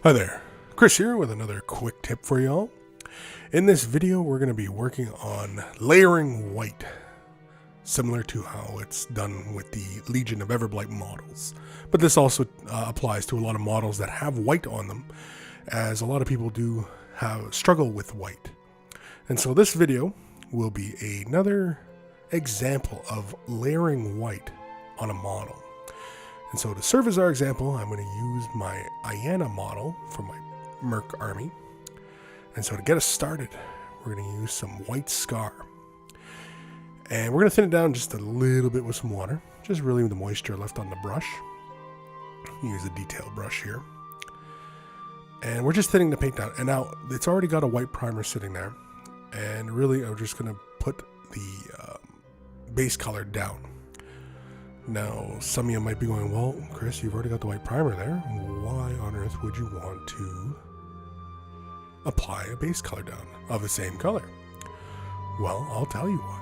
Hi there, Chris here with another quick tip for y'all. In this video, we're going to be working on layering white, similar to how it's done with the Legion of Everblight models. But this also applies to a lot of models that have white on them, as a lot of people do struggle with white. And so this video will be another example of layering white on a model. And so to serve as our example, I'm going to use my Iana model for my Merc army. And so to get us started, we're going to use some white scar. And we're going to thin it down just a little bit with some water, just relieve the moisture left on the brush. Use a detail brush here. And we're just thinning the paint down. And now it's already got a white primer sitting there. And really, I'm just going to put the base color down. Now, some of you might be going, well, Chris, you've already got the white primer there. Why on earth would you want to apply a base color down of the same color? Well, I'll tell you why.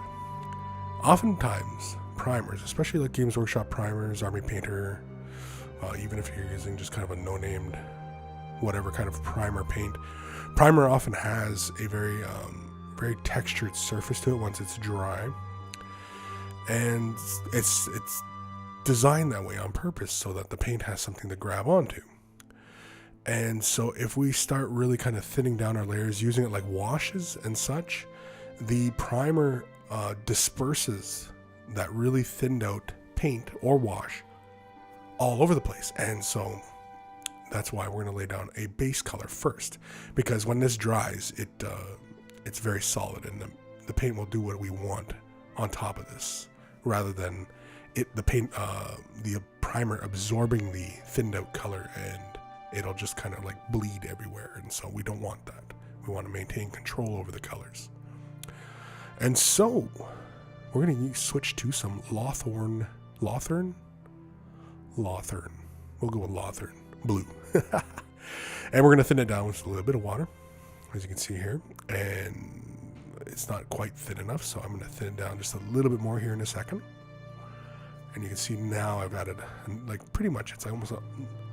Oftentimes, primers, especially like Games Workshop primers, Army Painter, even if you're using just kind of a no-named, whatever kind of primer paint, primer often has a very textured surface to it once it's dry. And it's designed that way on purpose so that the paint has something to grab onto. And so if we start really kind of thinning down our layers, using it like washes and such, the primer disperses that really thinned out paint or wash all over the place. And so that's why we're going to lay down a base color first, because when this dries, it's very solid, and the paint will do what we want on top of this, rather than the primer absorbing the thinned out color, and it'll just kind of like bleed everywhere. And so we don't want that. We want to maintain control over the colors. And so we're going to switch to some Lothern. We'll go with Lothern blue. And we're going to thin it down with a little bit of water, as you can see here. And it's not quite thin enough, so I'm going to thin it down just a little bit more here in a second. And you can see now I've added, like, pretty much, it's almost, I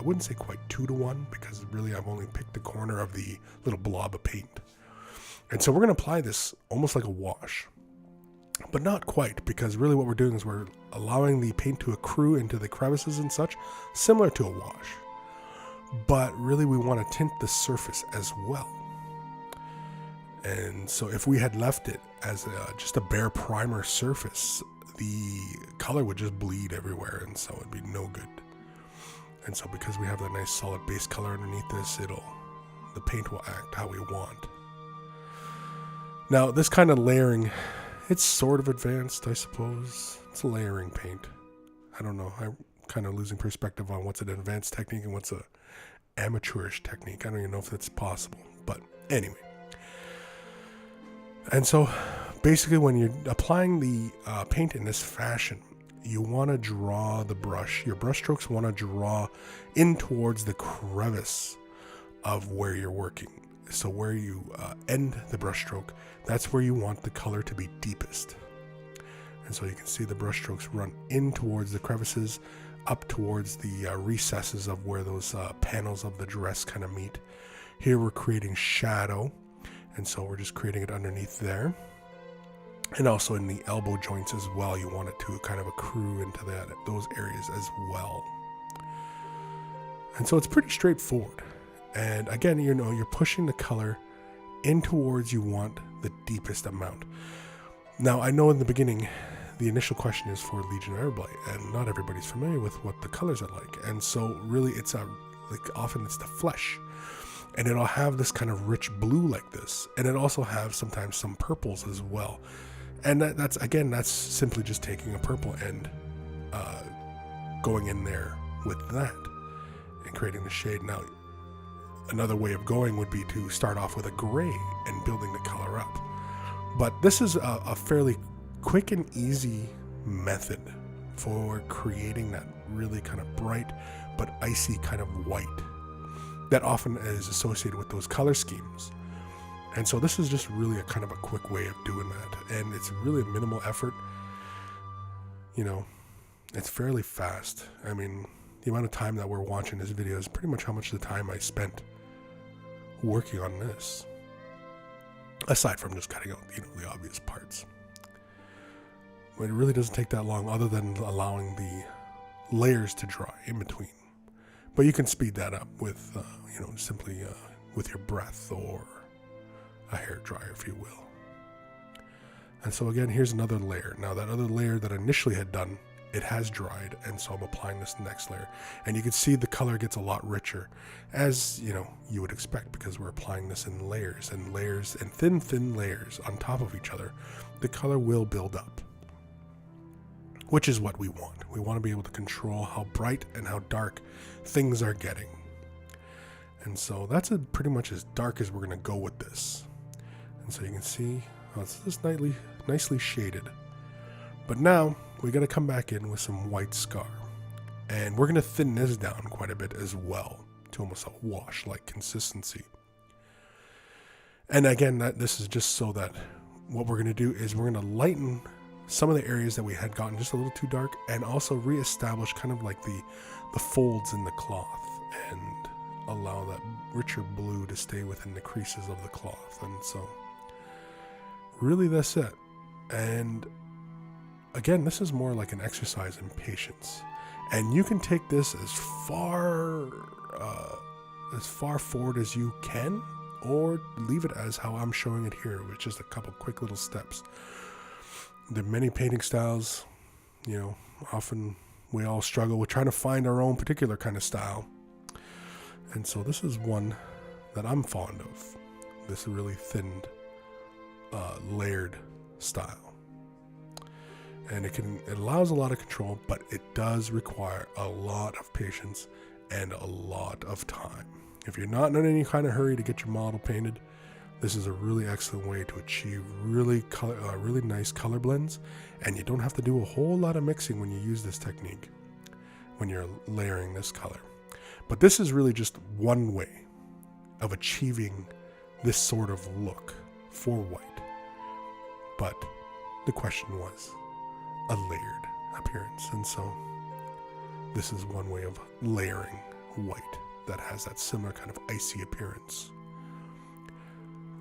wouldn't say quite 2 to 1, because really I've only picked the corner of the little blob of paint. And so we're going to apply this almost like a wash, but not quite, because really what we're doing is we're allowing the paint to accrue into the crevices and such, similar to a wash. But really we want to tint the surface as well. And so if we had left it as just a bare primer surface, the color would just bleed everywhere, and so it'd be no good. And so because we have that nice solid base color underneath this, the paint will act how we want. Now this kind of layering, it's sort of advanced, I suppose. It's a layering paint. I don't know. I'm kind of losing perspective on what's an advanced technique and what's a amateurish technique. I don't even know if that's possible, but anyway. And so basically when you're applying the paint in this fashion, you want to draw the brush. Your brush strokes want to draw in towards the crevice of where you're working. So where you end the brush stroke, that's where you want the color to be deepest. And so you can see the brush strokes run in towards the crevices, up towards the recesses of where those panels of the dress kind of meet. Here we're creating shadow. And so we're just creating it underneath there. And also in the elbow joints as well, you want it to kind of accrue into those areas as well. And so it's pretty straightforward. And again, you're pushing the color in towards you want the deepest amount. Now, I know in the beginning, the initial question is for Legion of Everblight, and not everybody's familiar with what the colors are like. And so really often it's the flesh. And it'll have this kind of rich blue like this. And it also have sometimes some purples as well. And that's simply just taking a purple and going in there with that and creating the shade. Now, another way of going would be to start off with a gray and building the color up. But this is a fairly quick and easy method for creating that really kind of bright but icy kind of white that often is associated with those color schemes. And so this is just really a kind of a quick way of doing that. And it's really a minimal effort. It's fairly fast. I mean, the amount of time that we're watching this video is pretty much how much the time I spent working on this. Aside from just cutting out, the obvious parts. But it really doesn't take that long, other than allowing the layers to dry in between. But you can speed that up with, simply with your breath or a hair dryer, if you will. And so again, here's another layer. Now that other layer that I initially had done, it has dried, and so I'm applying this next layer. And you can see the color gets a lot richer, as you would expect, because we're applying this in layers and thin layers on top of each other. The color will build up, which is what we want. We want to be able to control how bright and how dark things are getting. And so that's pretty much as dark as we're going to go with this. And so you can see it's just nicely shaded. But now we got to come back in with some white scar, and we're going to thin this down quite a bit as well to almost a wash-like consistency. And again, this is just so that what we're going to do is we're going to lighten some of the areas that we had gotten just a little too dark, and also reestablish kind of like the folds in the cloth, and allow that richer blue to stay within the creases of the cloth. And so really that's it. And again, this is more like an exercise in patience, and you can take this as far forward as you can, or leave it as how I'm showing it here, with just a couple quick little steps. There are many painting styles, often we all struggle with trying to find our own particular kind of style, and so this is one that I'm fond of, this really thinned, layered style. And it allows a lot of control, but it does require a lot of patience and a lot of time. If you're not in any kind of hurry to get your model painted, this is a really excellent way to achieve really nice color blends, and you don't have to do a whole lot of mixing when you use this technique, when you're layering this color. But this is really just one way of achieving this sort of look for white. But the question was a layered appearance, and so this is one way of layering white that has that similar kind of icy appearance.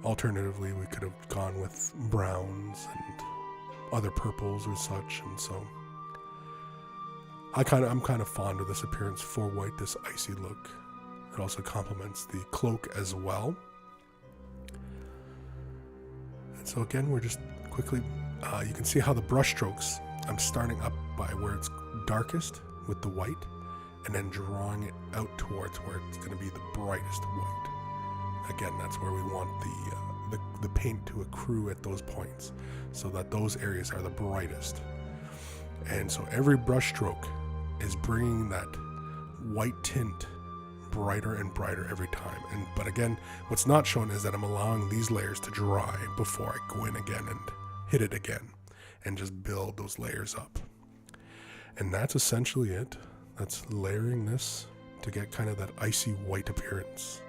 Alternatively, we could have gone with browns and other purples or such, and so I'm kind of fond of this appearance for white, this icy look. It also complements the cloak as well. And so again, we're just quickly, you can see how the brush strokes, I'm starting up by where it's darkest with the white, and then drawing it out towards where it's going to be the brightest white. Again, that's where we want the paint to accrue at those points, so that those areas are the brightest. And so every brush stroke is bringing that white tint brighter and brighter every time. But again, what's not shown is that I'm allowing these layers to dry before I go in again and hit it again and just build those layers up. And that's essentially it. That's layering this to get kind of that icy white appearance.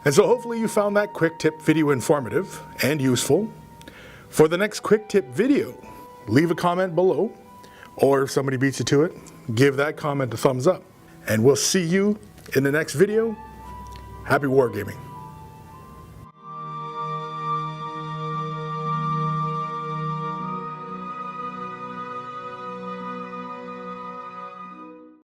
And so hopefully you found that quick tip video informative and useful. For the next quick tip video, leave a comment below, or if somebody beats you to it, give that comment a thumbs up. And we'll see you in the next video. Happy wargaming.